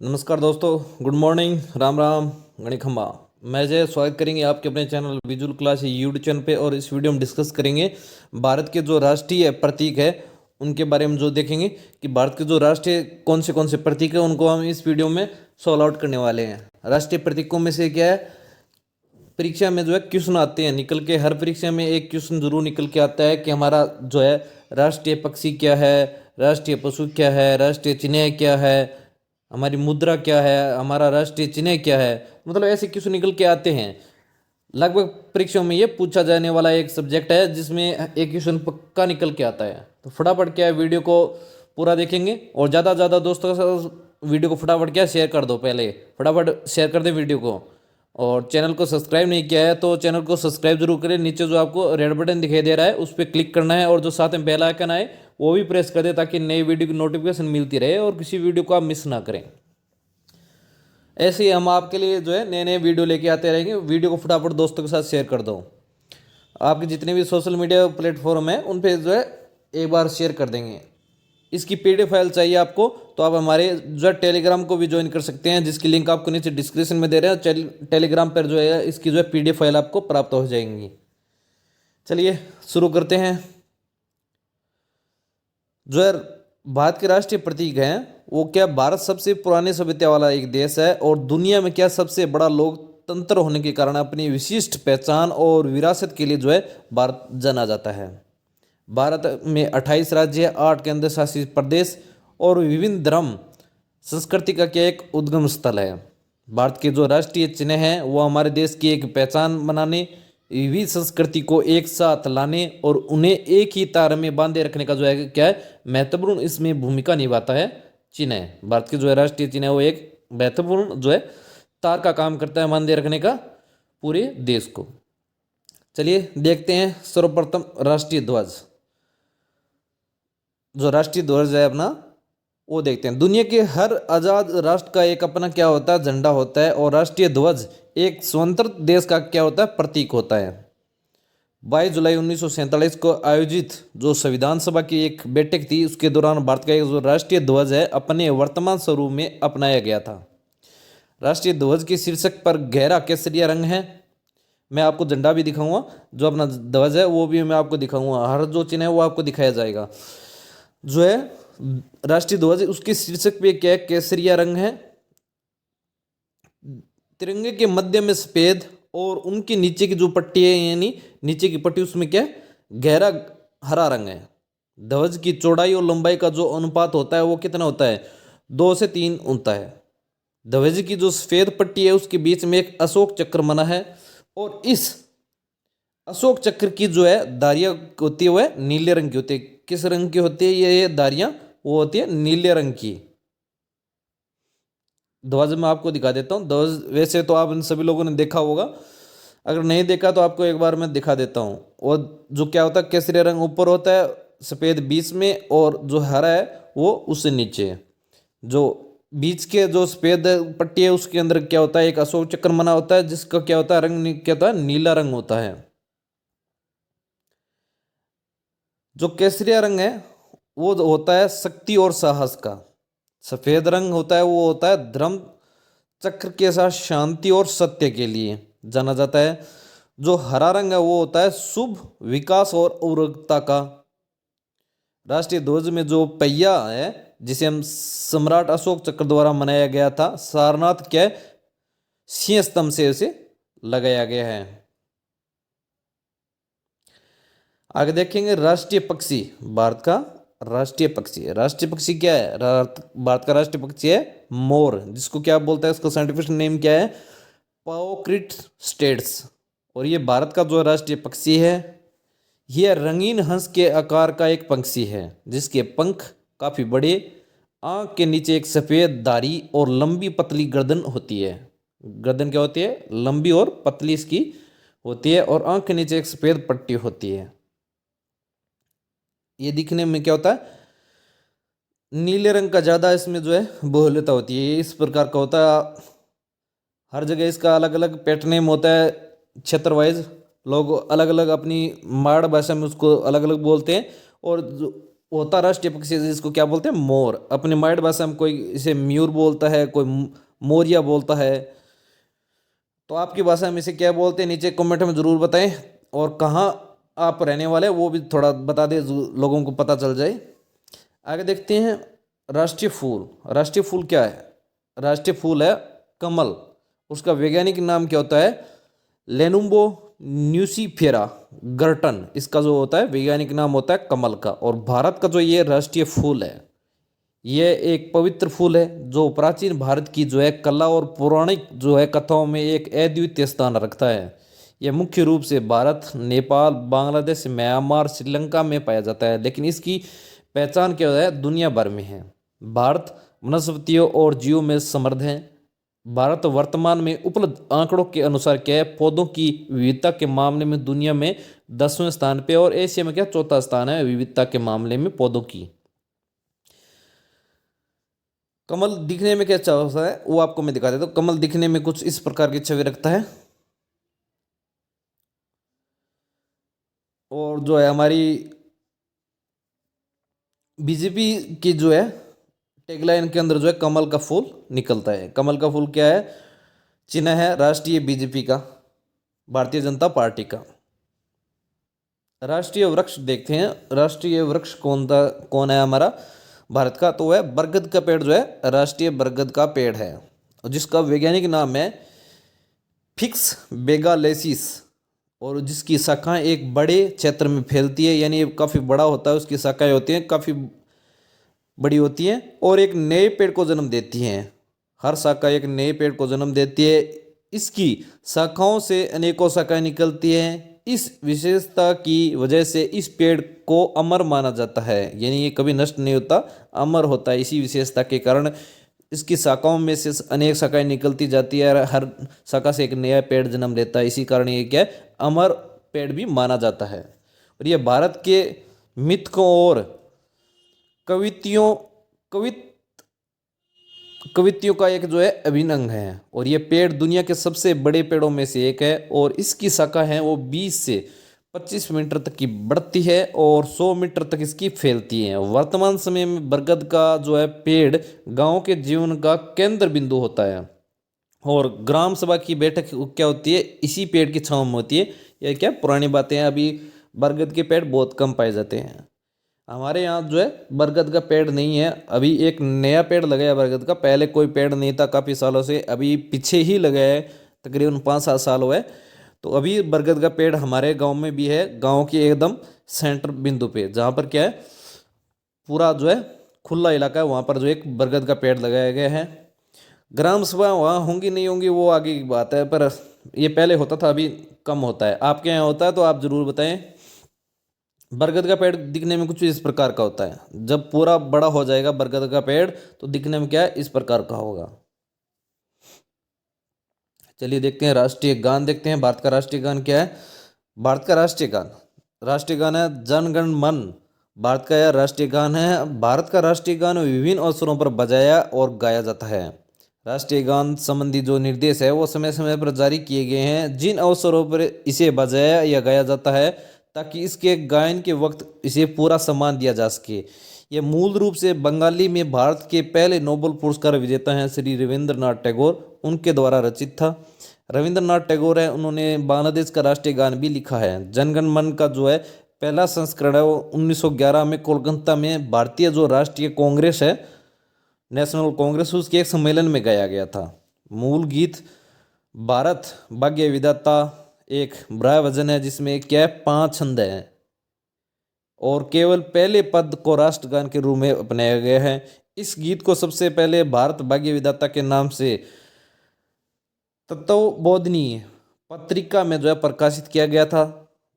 नमस्कार दोस्तों, good morning, Ram Ram, गणी खम्बा। मैं जय स्वागत करेंगे आपके अपने channel visual class YouTube channel पे। और इस वीडियो में डिस्कस करेंगे भारत के जो राष्ट्रीय प्रतीक है उनके बारे में। जो देखेंगे कि भारत के जो राष्ट्रीय कौन से प्रतीक है उनको हम इस वीडियो में सॉल्व आउट करने वाले हैं। राष्ट्रीय प्रतीकों में से क्या है, परीक्षा में जो है क्वेश्चन आते हैं निकल के। हर परीक्षा में एक क्वेश्चन जरूर निकल के आता है कि हमारा जो है राष्ट्रीय पक्षी क्या है, राष्ट्रीय पशु क्या है, राष्ट्रीय चिन्ह क्या है, हमारी मुद्रा क्या है, हमारा राष्ट्रीय चिन्ह क्या है। मतलब ऐसे क्वेश्चन निकल के आते हैं। लगभग परीक्षाओं में ये पूछा जाने वाला एक सब्जेक्ट है जिसमें एक क्वेश्चन पक्का निकल के आता है। तो फटाफट क्या है, वीडियो को पूरा देखेंगे और ज़्यादा से ज़्यादा दोस्तों के साथ वीडियो को फटाफट क्या शेयर कर दो। पहले फटाफट शेयर कर दें वीडियो को। और चैनल को सब्सक्राइब नहीं किया है तो चैनल को सब्सक्राइब जरूर करें। नीचे जो आपको रेड बटन दिखाई दे रहा है उस पर क्लिक करना है और जो साथ में बेल आइकन आए वो भी प्रेस कर दे ताकि नई वीडियो की नोटिफिकेशन मिलती रहे और किसी वीडियो को आप मिस ना करें। ऐसे ही हम आपके लिए जो है नए नए वीडियो लेके आते रहेंगे। वीडियो को फटाफट दोस्तों के साथ शेयर कर दो। आपके जितने भी सोशल मीडिया प्लेटफॉर्म हैं उन पे जो है एक बार शेयर कर देंगे। इसकी पीडीएफ फाइल चाहिए आपको तो आप हमारे जो है टेलीग्राम को भी ज्वाइन कर सकते हैं, जिसकी लिंक आपको नीचे डिस्क्रिप्शन में दे रहे हैं। टेलीग्राम पर जो है इसकी जो है पीडीएफ फाइल आपको प्राप्त हो जाएंगी। चलिए शुरू करते हैं। जो है भारत के राष्ट्रीय प्रतीक हैं वो क्या, भारत सबसे पुराने सभ्यता वाला एक देश है और दुनिया में क्या सबसे बड़ा लोकतंत्र होने के कारण अपनी विशिष्ट पहचान और विरासत के लिए जो है भारत जाना जाता है। भारत में 28 राज्य, 8 केंद्र शासित प्रदेश और विभिन्न धर्म संस्कृति का क्या एक उद्गम स्थल है। भारत के जो राष्ट्रीय चिन्ह हैं वो हमारे देश की एक पहचान बनाने, विविध संस्कृति को एक साथ लाने और उन्हें एक ही तार में बांधे रखने का जो है क्या है महत्वपूर्ण इसमें भूमिका निभाता है चिन्ह। भारत के जो है राष्ट्रीय चिन्ह है वो एक महत्वपूर्ण जो है तार का काम करता है बांधे रखने का पूरे देश को। चलिए देखते हैं सर्वप्रथम राष्ट्रीय ध्वज। जो राष्ट्रीय ध्वज है अपना वो देखते हैं। दुनिया के हर आज़ाद राष्ट्र का एक अपना क्या होता है, झंडा होता है और राष्ट्रीय ध्वज एक स्वतंत्र देश का क्या होता है, प्रतीक होता है। 22 जुलाई 1947 को आयोजित जो संविधान सभा की एक बैठक थी उसके दौरान भारत का एक जो राष्ट्रीय ध्वज है अपने वर्तमान स्वरूप में अपनाया गया था। राष्ट्रीय ध्वज के शीर्षक पर गहरा केसरिया रंग है। मैं आपको झंडा भी दिखाऊंगा, जो अपना ध्वज है वो भी मैं आपको दिखाऊंगा। हर जो चिन्ह है वो आपको दिखाया जाएगा। जो है राष्ट्रीय ध्वज उसके शीर्षक पे क्या है, केसरिया रंग है। तिरंगे के मध्य में सफेद और उनके नीचे की जो पट्टी है यानी नीचे की पट्टी उसमें क्या है, गहरा हरा रंग है। ध्वज की चौड़ाई और लंबाई का जो अनुपात होता है वो कितना होता है, 2 से 3 होता है। ध्वज की जो सफेद पट्टी है उसके बीच में एक अशोक चक्र बना है और इस अशोक चक्र की जो है धारियां होती है वो है नीले रंग की होती है। किस रंग की होती है ये धारियां, वो होती है नीले रंग की। ध्वज मैं आपको दिखा देता हूँ। ध्वज वैसे तो आप इन सभी लोगों ने देखा होगा, अगर नहीं देखा तो आपको एक बार मैं दिखा देता हूँ। और जो क्या होता है, केसरी रंग ऊपर होता है, सफ़ेद बीच में और जो हरा है वो उससे नीचे है। जो बीच के जो सफ़ेद पट्टी है उसके अंदर क्या होता है, एक अशोक चक्र बना होता है जिसका क्या होता है रंग, क्या होता है, नीला रंग होता है। जो केसरिया रंग है वो होता है शक्ति और साहस का। सफेद रंग होता है वो होता है धर्म चक्र के साथ शांति और सत्य के लिए जाना जाता है। जो हरा रंग है वो होता है शुभ, विकास और उर्वरकता का। राष्ट्रीय ध्वज में जो पहिया है जिसे हम सम्राट अशोक चक्र द्वारा बनाया गया था, सारनाथ क्या है, सिंह स्तंभ से उसे लगाया गया है। आगे देखेंगे राष्ट्रीय पक्षी। भारत का राष्ट्रीय पक्षी क्या है, भारत का राष्ट्रीय पक्षी है मोर, जिसको क्या बोलता है, उसका साइंटिफिक नेम क्या है, पाओक्रिट स्टेट्स। और ये भारत का जो राष्ट्रीय पक्षी है यह रंगीन हंस के आकार का एक पंछी है जिसके पंख काफी बड़े, आंख के नीचे एक सफेद धारी और लंबी पतली गर्दन होती है। गर्दन क्या होती है, लंबी और पतली इसकी होती है और आंख के नीचे एक सफेद पट्टी होती है। ये दिखने में क्या होता है, नीले रंग का ज़्यादा इसमें जो है बहुलता होती है। इस प्रकार का होता है। हर जगह इसका अलग अलग पैटर्न होता है। क्षेत्र वाइज लोग अलग अलग अपनी माड़ भाषा में उसको अलग अलग बोलते हैं। और जो होता राष्ट्रीय पक्षी है जिसको क्या बोलते हैं, मोर। अपनी माइट भाषा में कोई इसे मयूर बोलता है, कोई मोरिया बोलता है। तो आपकी भाषा में इसे क्या बोलते हैं, नीचे कमेंट में ज़रूर बताएं। और कहाँ आप रहने वाले हैं वो भी थोड़ा बता दें, लोगों को पता चल जाए। आगे देखते हैं राष्ट्रीय फूल। राष्ट्रीय फूल क्या है? राष्ट्रीय फूल है कमल। उसका वैज्ञानिक नाम क्या होता है? लेनुम्बो न्यूसीफेरा गर्टन, इसका जो होता है वैज्ञानिक नाम होता है कमल का। और भारत का जो ये राष्ट्रीय फूल है, ये एक पवित्र फूल है जो प्राचीन भारत की जो है कला और पौराणिक जो है कथाओं में एक अद्वितीय स्थान रखता है। यह मुख्य रूप से भारत, नेपाल, बांग्लादेश, म्यांमार, श्रीलंका में पाया जाता है, लेकिन इसकी पहचान क्या है, दुनिया भर में है। भारत वनस्पतियों और जीवों में समृद्ध है। भारत वर्तमान में उपलब्ध आंकड़ों के अनुसार क्या है, पौधों की विविधता के मामले में दुनिया में 10वें स्थान पे, और एशिया में क्या चौथा स्थान है विविधता के मामले में पौधों की। कमल दिखने में क्या होता है वो आपको मैं दिखा देता हूँ। कमल दिखने में कुछ इस प्रकार की छवि रखता है। और जो है हमारी बीजेपी की जो है टैगलाइन के अंदर जो है कमल का फूल निकलता है। कमल का फूल क्या है? चिन्ह है राष्ट्रीय बीजेपी का, भारतीय जनता पार्टी का। राष्ट्रीय वृक्ष देखते हैं। राष्ट्रीय वृक्ष कौन है हमारा भारत का? तो वह बरगद का पेड़ जो है राष्ट्रीय बरगद का पेड़ है, जिसका वैज्ञानिक नाम है फिक्स बेगालेसिस, और जिसकी शाखाएं एक बड़े क्षेत्र में फैलती है, यानी काफ़ी बड़ा होता है, उसकी शाखाएं होती हैं काफ़ी बड़ी होती हैं और एक नए पेड़ को जन्म देती हैं। हर शाखा एक नए पेड़ को जन्म देती है। इसकी शाखाओं से अनेकों शाखाएं निकलती हैं। इस विशेषता की वजह से इस पेड़ को अमर माना जाता है, यानी ये कभी नष्ट नहीं होता, अमर होता है। इसी विशेषता के कारण इसकी शाखाओं में से अनेक शाखाएं निकलती जाती है और हर शाखा से एक नया पेड़ जन्म लेता है। इसी कारण ये क्या है, अमर पेड़ भी माना जाता है। और ये भारत के मिथकों और कवितियों कवित कवितियों का एक जो है अभिन्न अंग है। और ये पेड़ दुनिया के सबसे बड़े पेड़ों में से एक है, और इसकी शाखा है वो 20 से 25 मीटर तक की बढ़ती है और 100 मीटर तक इसकी फैलती है। वर्तमान समय में बरगद का जो है पेड़ गांव के जीवन का केंद्र बिंदु होता है, और ग्राम सभा की बैठक क्या होती है, इसी पेड़ की छांव में होती है। यह क्या पुरानी बातें हैं, अभी बरगद के पेड़ बहुत कम पाए जाते हैं। हमारे यहाँ जो है बरगद का पेड़ नहीं है। अभी एक नया पेड़ लगाया बरगद का, पहले कोई पेड़ नहीं था काफ़ी सालों से, अभी पीछे ही लगाया है, तकरीबन 5-7 साल हुए। तो अभी बरगद का पेड़ हमारे गांव में भी है, गांव के एकदम सेंटर बिंदु पे, जहाँ पर क्या है पूरा जो है खुला इलाका है, वहाँ पर जो एक बरगद का पेड़ लगाया गया है। ग्राम सभा वहाँ होंगी नहीं होंगी वो आगे की बात है, पर ये पहले होता था, अभी कम होता है। आपके यहाँ होता है तो आप ज़रूर बताएं। बरगद का पेड़ दिखने में कुछ इस प्रकार का होता है। जब पूरा बड़ा हो जाएगा बरगद का पेड़ तो दिखने में क्या है, इस प्रकार का होगा। चलिए देखते हैं राष्ट्रीय गान, देखते हैं भारत का राष्ट्रीय गान क्या है। भारत का राष्ट्रीय गान है जन गण मन। भारत का यह राष्ट्रीय गान है। भारत का राष्ट्रीय गान विभिन्न अवसरों पर बजाया और गाया जाता है। राष्ट्रीय गान संबंधी जो निर्देश है वो समय समय पर जारी किए गए हैं। जिन अवसरों पर इसे बजाया या गाया जाता है ताकि इसके गायन के वक्त इसे पूरा सम्मान दिया जा सके। यह मूल रूप से बंगाली में भारत के पहले नोबेल पुरस्कार विजेता हैं श्री रविंद्रनाथ टैगोर, उनके द्वारा रचित था। रविंद्रनाथ टैगोर है, उन्होंने बांग्लादेश का राष्ट्रीय गान भी लिखा है। जनगण मन का जो है पहला संस्करण है वो 1911 में कोलकाता में भारतीय जो राष्ट्रीय कांग्रेस है, नेशनल कांग्रेस, उसके एक सम्मेलन में गाया गया था। मूल गीत भारत भाग्य विधाता एक ब्राय वजन है, जिसमें क्या है 5 छंद हैं और केवल पहले पद को राष्ट्रगान के रूप में अपनाया गया है। इस गीत को सबसे पहले भारत भाग्य विधाता के नाम से तत्वबोधिनी पत्रिका में जो है प्रकाशित किया गया था।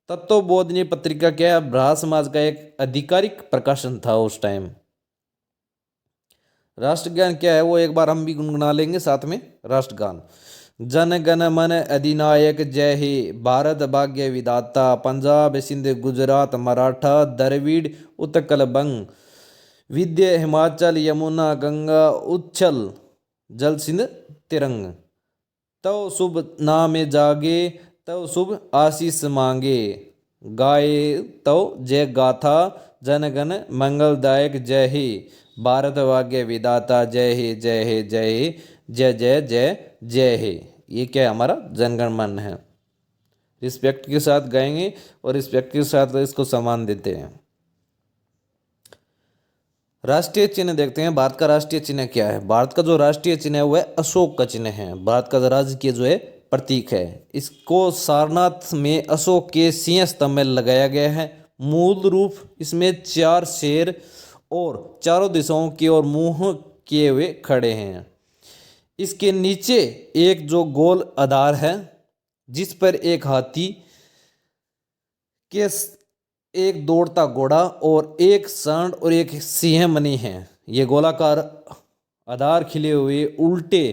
तत्वबोधिनी पत्रिका क्या है, ब्राह्मण समाज का एक आधिकारिक प्रकाशन था उस टाइम। राष्ट्रगान क्या है वो एक बार हम भी गुनगुना लेंगे साथ में। राष्ट्रगान जन गण मन अधिनायक जय हे, भारत भाग्य विधाता, पंजाब सिंध गुजरात मराठा द्रविड़ उत्कल बंग, विंध्य हिमाचल यमुना गंगा उच्छल जल सिंध तिरंग, तव शुभ नाम जागे तव शुभ आशीष मांगे, गाए तो जय गाथा जनगण मंगलदायक जय ही, भारत भाग्य विधाता जय ही जय ही जय ही, जय जय जय जय ही। ये क्या है, हमारा जनगण मन है। रिस्पेक्ट के साथ गाएंगे और रिस्पेक्ट के साथ इसको सम्मान देते हैं। राष्ट्रीय चिन्ह देखते हैं। भारत का राष्ट्रीय चिन्ह क्या है? भारत का जो राष्ट्रीय चिन्ह है वह अशोक का चिन्ह है। भारत का राजकीय जो है प्रतीक है। इसको सारनाथ में अशोक के सिंह स्तंभ में लगाया गया है। मूल रूप इसमें 4 शेर और चारों दिशाओं की ओर मुंह किए हुए खड़े हैं। इसके नीचे एक जो गोल आधार है जिस पर एक हाथी के एक दौड़ता घोड़ा और एक सांड और एक सिंह बनी है। ये गोलाकार आधार खिले हुए उल्टे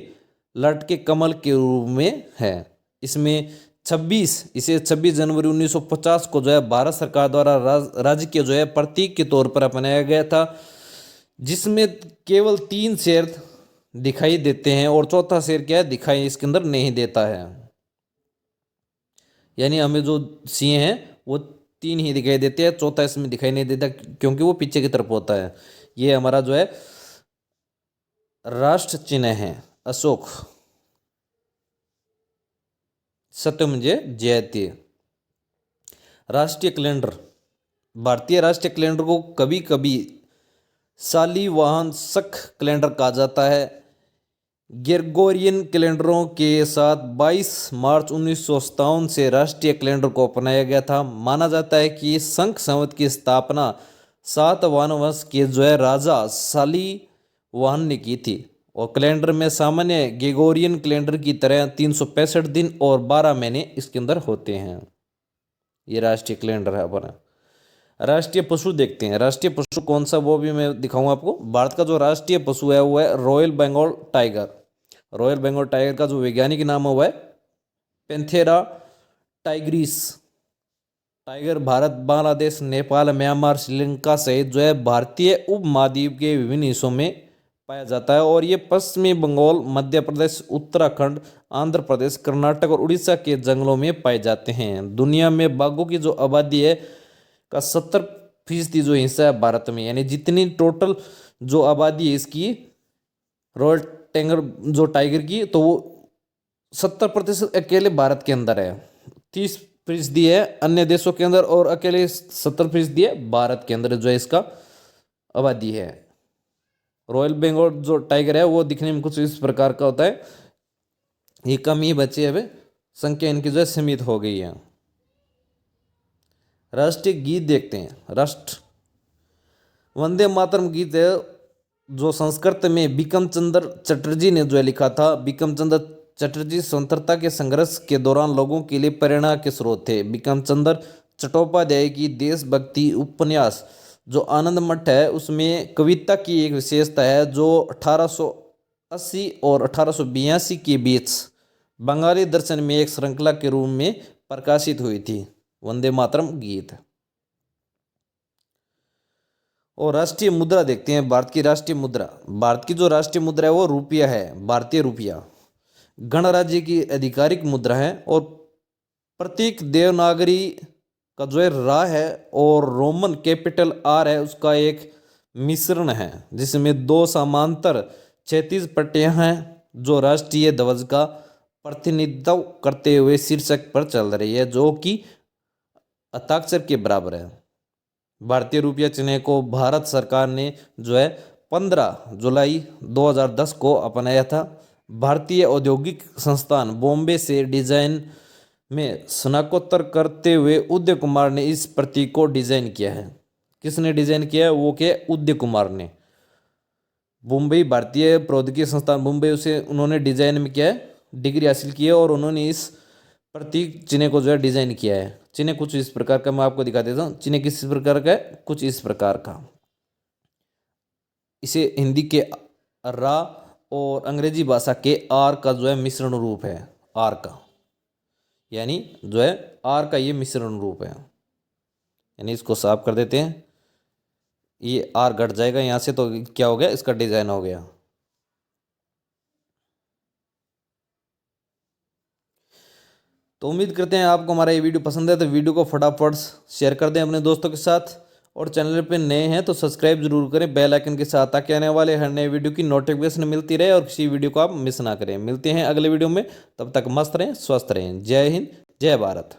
लटके कमल के रूप में है। इसमें 26 जनवरी 1950 को जो है भारत सरकार द्वारा राज्य के जो है प्रतीक के तौर पर अपनाया गया था, जिसमें केवल 3 शेर दिखाई देते हैं और चौथा शेर क्या है, दिखाई इसके अंदर नहीं देता है। यानी हमें जो सिंह है वो 3 ही दिखाई देते हैं, चौथा इसमें दिखाई नहीं देता क्योंकि वो पीछे की तरफ होता है। ये हमारा जो है राष्ट्र चिन्ह है अशोक। सत्यमेव जयते। राष्ट्रीय कैलेंडर। भारतीय राष्ट्रीय कैलेंडर को कभी कभी शालिवाहन शक कैलेंडर कहा जाता है। ग्रेगोरियन कैलेंडरों के साथ 22 मार्च 1957 से राष्ट्रीय कैलेंडर को अपनाया गया था। माना जाता है कि संघ संवत की स्थापना सातवाहन वंश के जो है राजा शालिवाहन ने की थी और कैलेंडर में सामान्य ग्रेगोरियन कैलेंडर की तरह 365 दिन और 12 महीने इसके अंदर होते हैं। ये राष्ट्रीय कैलेंडर है अपना। राष्ट्रीय पशु देखते हैं। राष्ट्रीय पशु कौन सा वो भी मैं दिखाऊंगा आपको। भारत का जो राष्ट्रीय पशु है वो है royal Bengal tiger. Royal Bengal tiger का जो वैज्ञानिक नाम है वो है Panthera tigris. Tiger Bharat, Bangladesh, Nepal, Myanmar, Sri Lanka सहित जो है भारतीय उपमहाद्वीप के विभिन्न हिस्सों में पाया जाता है और ये पश्चिमी बंगाल, मध्य प्रदेश, उत्तराखंड, आंध्र प्रदेश, कर्नाटक और उड़ीसा के जंगलों में पाए जाते हैं। दुनिया में बाघों की जो आबादी है का 70% जो हिस्सा है भारत में, यानी जितनी टोटल जो आबादी है इसकी रॉयल टाइगर जो टाइगर की, तो वो 70% अकेले भारत के अंदर है, 30% है अन्य देशों के अंदर और अकेले 70% है भारत के अंदर जो है इसका आबादी है। रॉयल बंगाल जो टाइगर है वो दिखने में कुछ इस प्रकार का होता है। ये कम ही बचे, अब संख्या इनकी जो है सीमित हो गई है। राष्ट्रीय गीत देखते हैं। राष्ट्र वंदे मातरम गीत है जो संस्कृत में बिक्रम चंद्र चटर्जी ने जो है लिखा था। बिक्रम चंद्र चटर्जी स्वतंत्रता के संघर्ष के दौरान लोगों के लिए प्रेरणा के स्रोत थे। बिक्रम चंद्र चट्टोपाध्याय की देशभक्ति उपन्यास जो आनंद मठ है उसमें कविता की एक विशेषता है जो 1880 और 1882 के बीच बंगाली दर्शन में एक श्रृंखला के रूप में प्रकाशित हुई थी, वंदे मातरम गीत। और राष्ट्रीय मुद्रा देखते हैं। भारत की राष्ट्रीय मुद्रा। भारत की जो राष्ट्रीय मुद्रा है वो रुपया है, भारतीय रुपया। गणराज्य की आधिकारिक मुद्रा है और प्रतीक देवनागरी का जो है रा है और रोमन कैपिटल आर है उसका एक मिश्रण है, जिसमें 2 समांतर 36 पट्टियां हैं जो राष्ट्रीय ध्वज का प्रतिनिधित्व करते हुए शीर्षक पर चल रही है, जो कि हस्ताक्षर के बराबर है। भारतीय रुपया चिन्ह को भारत सरकार ने जो है 15 जुलाई 2010 को अपनाया था। भारतीय औद्योगिक संस्थान बॉम्बे से डिजाइन में स्नातकोत्तर करते हुए उदय कुमार ने इस प्रतीक को डिजाइन किया है। किसने डिजाइन किया है? वो के उदय कुमार ने। मुंबई भारतीय प्रौद्योगिकी संस्थान मुंबई से उन्होंने डिजाइन में किया है, डिग्री हासिल की है और उन्होंने इस प्रतीक चिन्ह को जो है डिजाइन किया है। चिन्ह कुछ इस प्रकार का मैं आपको दिखा देता हूँ। चिन्ह किस प्रकार का है? कुछ इस प्रकार का। इसे हिंदी के रा और अंग्रेजी भाषा के आर का जो है मिश्रण रूप है, आर का, यानी जो है आर का ये मिश्रण रूप है। यानी इसको साफ कर देते हैं, ये आर घट जाएगा यहाँ से, तो क्या हो गया? इसका डिजाइन हो गया। तो उम्मीद करते हैं आपको हमारा ये वीडियो पसंद है, तो वीडियो को फटाफट शेयर कर दें अपने दोस्तों के साथ, और चैनल पे नए हैं तो सब्सक्राइब जरूर करें बेल आइकन के साथ, ताकि आने वाले हर नए वीडियो की नोटिफिकेशन मिलती रहे और किसी वीडियो को आप मिस ना करें। मिलते हैं अगले वीडियो में, तब तक मस्त रहें, स्वस्थ रहें। जय हिंद, जय भारत।